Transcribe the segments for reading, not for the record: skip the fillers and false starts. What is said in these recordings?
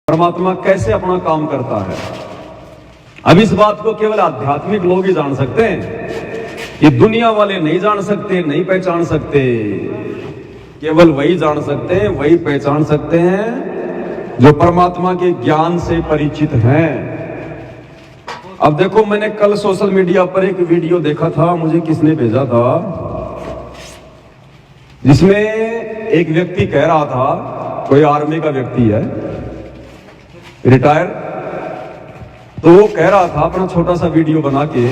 परमात्मा कैसे अपना काम करता है। अब इस बात को केवल आध्यात्मिक लोग ही जान सकते हैं, ये दुनिया वाले नहीं जान सकते, नहीं पहचान सकते। केवल वही जान सकते हैं, वही पहचान सकते हैं जो परमात्मा के ज्ञान से परिचित हैं। अब देखो, मैंने कल सोशल मीडिया पर एक वीडियो देखा था, मुझे किसने भेजा था, जिसमें एक व्यक्ति कह रहा था, कोई आर्मी का व्यक्ति है, रिटायर, तो वो कह रहा था अपना छोटा सा वीडियो बना के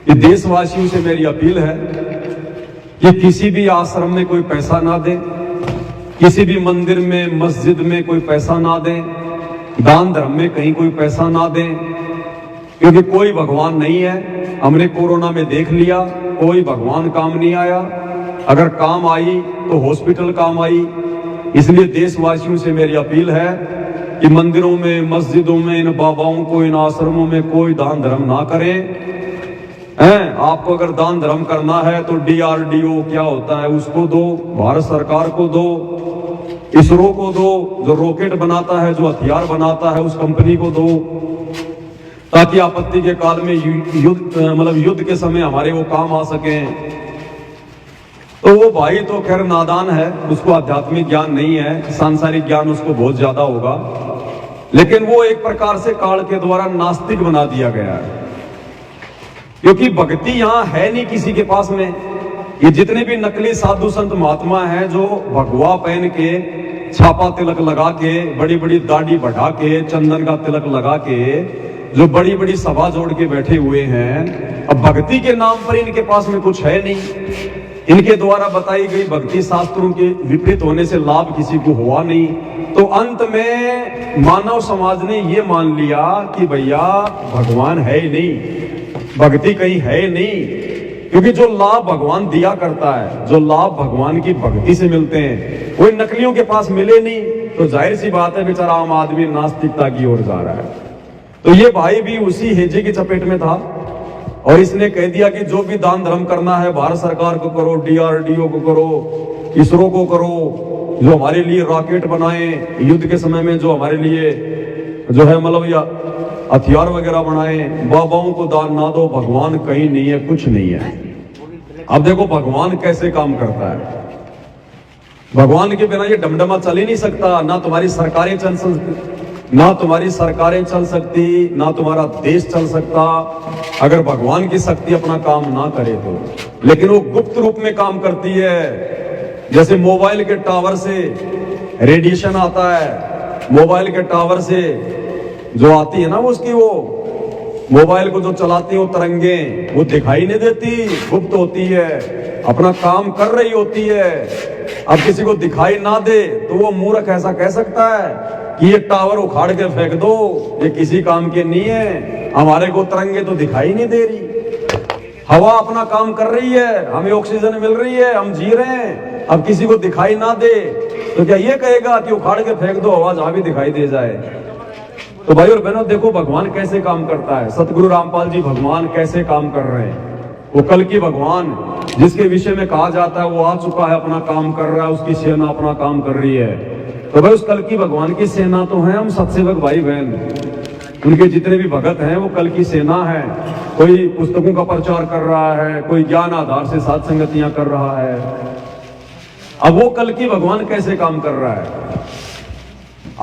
कि देशवासियों से मेरी अपील है कि किसी भी आश्रम में कोई पैसा ना दे, किसी भी मंदिर में मस्जिद में कोई पैसा ना दे, दान धर्म में कहीं कोई पैसा ना दे, क्योंकि कोई भगवान नहीं है। हमने कोरोना में देख लिया, कोई भगवान काम नहीं आया, अगर काम आई तो हॉस्पिटल काम आई। इसलिए देशवासियों से मेरी अपील है कि मंदिरों में मस्जिदों में इन बाबाओं को, इन आश्रमों में कोई दान धर्म ना करें। आपको अगर दान धर्म करना है तो DRDO क्या होता है उसको दो, भारत सरकार को दो, इसरो को दो, जो रॉकेट बनाता है, जो हथियार बनाता है, उस कंपनी को दो, ताकि आपत्ति के काल में युद्ध के समय हमारे वो काम आ सके। तो वो भाई तो खैर नादान है, उसको आध्यात्मिक ज्ञान नहीं है, सांसारिक ज्ञान उसको बहुत ज्यादा होगा, लेकिन वो एक प्रकार से काल के द्वारा नास्तिक बना दिया गया है, क्योंकि भक्ति यहां है नहीं किसी के पास में। ये जितने भी नकली साधु संत महात्मा हैं जो भगवा पहन के, छापा तिलक लगा के, बड़ी बड़ी दाढ़ी बढ़ा के, चंदन का तिलक लगा के, जो बड़ी बड़ी सभा जोड़ के बैठे हुए हैं, अब भक्ति के नाम पर इनके पास में कुछ है नहीं। इनके द्वारा बताई गई भक्ति शास्त्रों के विपरीत होने से लाभ किसी को हुआ नहीं। तो अंत में मानव समाज ने ये मान लिया कि भैया भगवान है ही नहीं, भक्ति कहीं है ही नहीं, क्योंकि जो लाभ भगवान दिया करता है, जो लाभ भगवान की भक्ति से मिलते हैं, वो नकलियों के पास मिले नहीं। तो जाहिर सी बात है बेचारा आम आदमी नास्तिकता की ओर जा रहा है। तो ये भाई भी उसी हेजे की चपेट में था और इसने कह दिया कि जो भी दान धर्म करना है भारत सरकार को करो, DRDO को करो, इसरो को करो, जो हमारे लिए रॉकेट बनाए, युद्ध के समय में जो हमारे लिए जो है या हथियार वगैरह बनाए, बाबाओं को दान ना दो, भगवान कहीं नहीं है, कुछ नहीं है। अब देखो भगवान कैसे काम करता है। भगवान के बिना ये डमडमा चल ही नहीं सकता, ना तुम्हारी सरकारें चल सकती, ना तुम्हारा देश चल सकता, अगर भगवान की शक्ति अपना काम ना करे तो। लेकिन वो गुप्त रूप में काम करती है। जैसे मोबाइल के टावर से रेडिएशन आता है, मोबाइल के टावर से जो आती है ना, उसकी वो मोबाइल को जो चलाती है वो तरंगे, वो दिखाई नहीं देती, गुप्त होती है, अपना काम कर रही होती है। अब किसी को दिखाई ना दे तो वो मूर्ख ऐसा कह सकता है कि ये टावर उखाड़ के फेंक दो, ये किसी काम के नहीं है, हमारे को तरंगे तो दिखाई नहीं दे रही, हवा अपना काम कर रही है, हमें ऑक्सीजन मिल रही है, हम जी रहे हैं। अब किसी को दिखाई ना दे तो क्या ये कहेगा कि उखाड़ के फेंक दो, हवा जहां भी दिखाई दे जाए। तो भाई और बहनों, देखो भगवान कैसे काम करता है। सतगुरु रामपाल जी भगवान कैसे काम कर रहे हैं। वो कल की भगवान जिसके विषय में कहा जाता है वो आ चुका है, अपना काम कर रहा है, उसकी सेना अपना काम कर रही है। तो भाई उस कल की भगवान की सेना तो है हम सत्सेवक भाई बहन, उनके जितने भी भगत हैं वो कल की सेना है। कोई पुस्तकों का प्रचार कर रहा है, कोई ज्ञान आधार से साध संगतियां कर रहा है। अब वो कल की भगवान कैसे काम कर रहा है,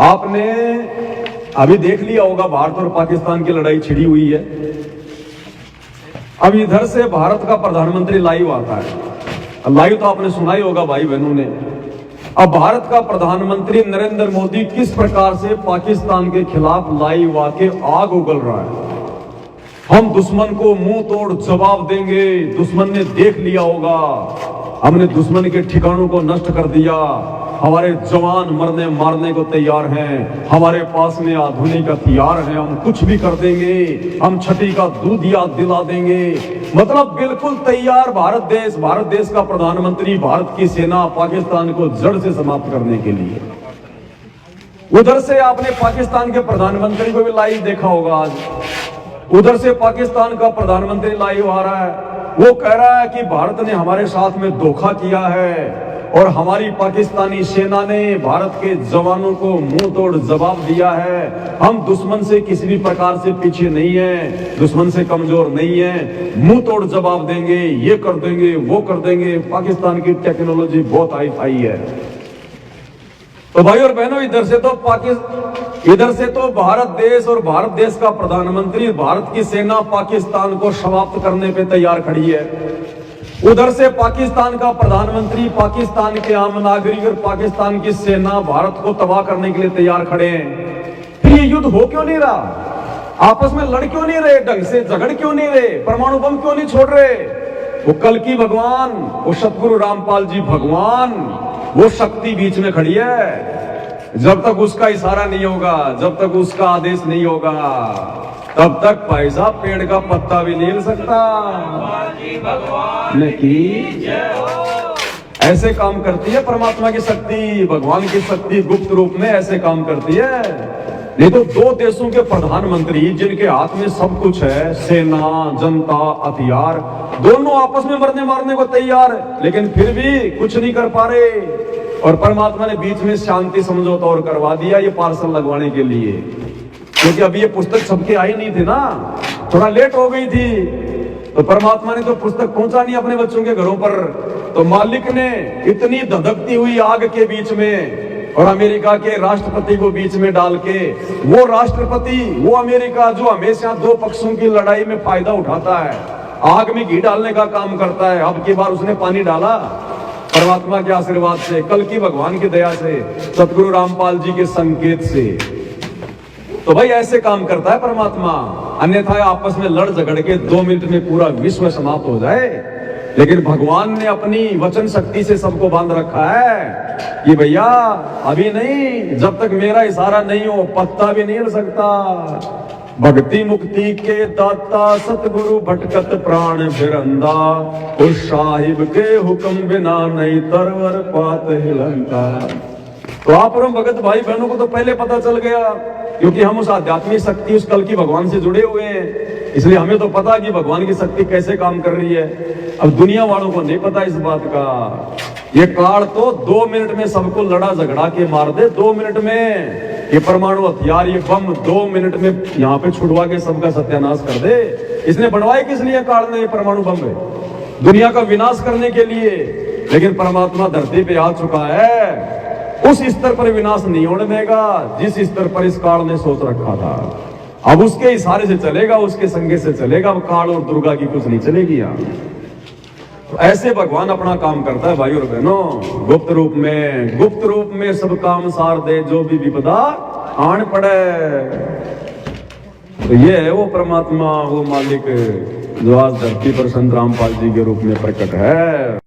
आपने अभी देख लिया होगा, भारत और पाकिस्तान की लड़ाई छिड़ी हुई है। अब इधर से भारत का प्रधानमंत्री लाइव आता है, लाइव तो आपने सुना ही होगा भाई बहनों ने। अब भारत का प्रधानमंत्री नरेंद्र मोदी किस प्रकार से पाकिस्तान के खिलाफ लाइव आके आग उगल रहा है। हम दुश्मन को मुंह तोड़ जवाब देंगे, दुश्मन ने देख लिया होगा, हमने दुश्मन के ठिकानों को नष्ट कर दिया, हमारे जवान मरने मारने को तैयार हैं, हमारे पास में आधुनिक हथियार हैं, हम कुछ भी कर देंगे, हम छठी का दूध याद दिला देंगे। मतलब बिल्कुल तैयार भारत देश का प्रधानमंत्री, भारत की सेना पाकिस्तान को जड़ से समाप्त करने के लिए। उधर से आपने पाकिस्तान के प्रधानमंत्री को भी लाइव देखा होगा आज, उधर से पाकिस्तान का प्रधानमंत्री लाइव आ रहा है, वो कह रहा है कि भारत ने हमारे साथ में धोखा किया है और हमारी पाकिस्तानी सेना ने भारत के जवानों को मुंह तोड़ जवाब दिया है। हम दुश्मन से किसी भी प्रकार से पीछे नहीं है, दुश्मन से कमजोर नहीं है, मुंह तोड़ जवाब देंगे, ये कर देंगे, वो कर देंगे। पाकिस्तान की टेक्नोलॉजी बहुत हाई फाई है। तो भाई और बहनों, इधर से तो भारत देश और भारत देश का प्रधानमंत्री, भारत की सेना पाकिस्तान को समाप्त करने पे तैयार खड़ी है। उधर से पाकिस्तान का प्रधानमंत्री, पाकिस्तान के आम नागरिक और पाकिस्तान की सेना भारत को तबाह करने के लिए तैयार खड़े हैं। फिर ये युद्ध हो क्यों नहीं रहा? आपस में लड़ क्यों नहीं रहे? ढंग से झगड़ क्यों नहीं रहे? परमाणु बम क्यों नहीं छोड़ रहे? वो कल्कि भगवान, वो सतगुरु रामपाल जी भगवान, वो शक्ति बीच में खड़ी है। जब तक उसका इशारा नहीं होगा, जब तक उसका आदेश नहीं होगा, तब तक पैसा पेड़ का पत्ता भी नहीं हिल सकता। नहीं, ऐसे काम करती है परमात्मा की शक्ति, भगवान की शक्ति गुप्त रूप में ऐसे काम करती है। नहीं तो दो देशों के प्रधानमंत्री जिनके हाथ में सब कुछ है, सेना, जनता, हथियार, दोनों आपस में मरने मारने को तैयार है, लेकिन फिर भी कुछ नहीं कर पा रहे। और परमात्मा ने बीच में शांति समझौता और करवा दिया, ये पार्सल लगवाने के लिए, क्योंकि अभी ये पुस्तक सबके आई नहीं थी ना, थोड़ा लेट हो गई थी। तो परमात्मा ने तो पुस्तक पहुंचा नहीं अपने बच्चों के घरों पर, तो मालिक ने इतनी धधकती हुई आग के बीच में और अमेरिका के राष्ट्रपति को बीच में डाल के, वो राष्ट्रपति, वो अमेरिका जो हमेशा दो पक्षों की लड़ाई में फायदा उठाता है, आग में घी डालने का काम करता है, अब की बार उसने पानी डाला परमात्मा के आशीर्वाद से, कल्कि भगवान की दया से, सतगुरु रामपाल जी के संकेत से। तो भाई ऐसे काम करता है परमात्मा, अन्यथा आपस में लड़ झगड़ के 2 मिनट में पूरा विश्व समाप्त हो जाए। लेकिन भगवान ने अपनी वचन शक्ति से सबको बांध रखा है कि भैया अभी नहीं, जब तक मेरा इशारा नहीं हो पत्ता भी नहीं हिल सकता। भक्ति मुक्ति के दाता सतगुरु भटकत प्राण फिरंदा, उस साहिब के हुक्म बिना नहीं तरवर पात हिलंता। तो आप और भगत भाई बहनों को तो पहले पता चल गया, क्योंकि हम उस आध्यात्मिक शक्ति, उस कल्कि भगवान से जुड़े हुए हैं, इसलिए हमें तो पता कि भगवान की शक्ति कैसे काम कर रही है। अब दुनिया वालों को नहीं पता इस बात का। ये काल तो 2 मिनट में सबको लड़ा झगड़ा के मार दे, 2 मिनट में ये परमाणु हथियार, ये बम 2 मिनट में यहाँ पे छुड़वा के सबका सत्यानाश कर दे। इसने बनवाए किस लिए काल ने? ये परमाणु बम है दुनिया का विनाश करने के लिए। लेकिन परमात्मा धरती पे आ चुका है, उस स्तर पर विनाश नहीं होने देगा जिस स्तर पर इस काल ने सोच रखा था। अब उसके इशारे से चलेगा, उसके संगे से चलेगा। अब काल और दुर्गा की कुछ नहीं चलेगी यहाँ। तो ऐसे भगवान अपना काम करता है भाई और बहनों, गुप्त रूप में सब काम सार दे, जो भी विपदा आन पड़े। तो ये है वो परमात्मा, वो मालिक जो आज धरती पर संत रामपाल जी के रूप में प्रकट है।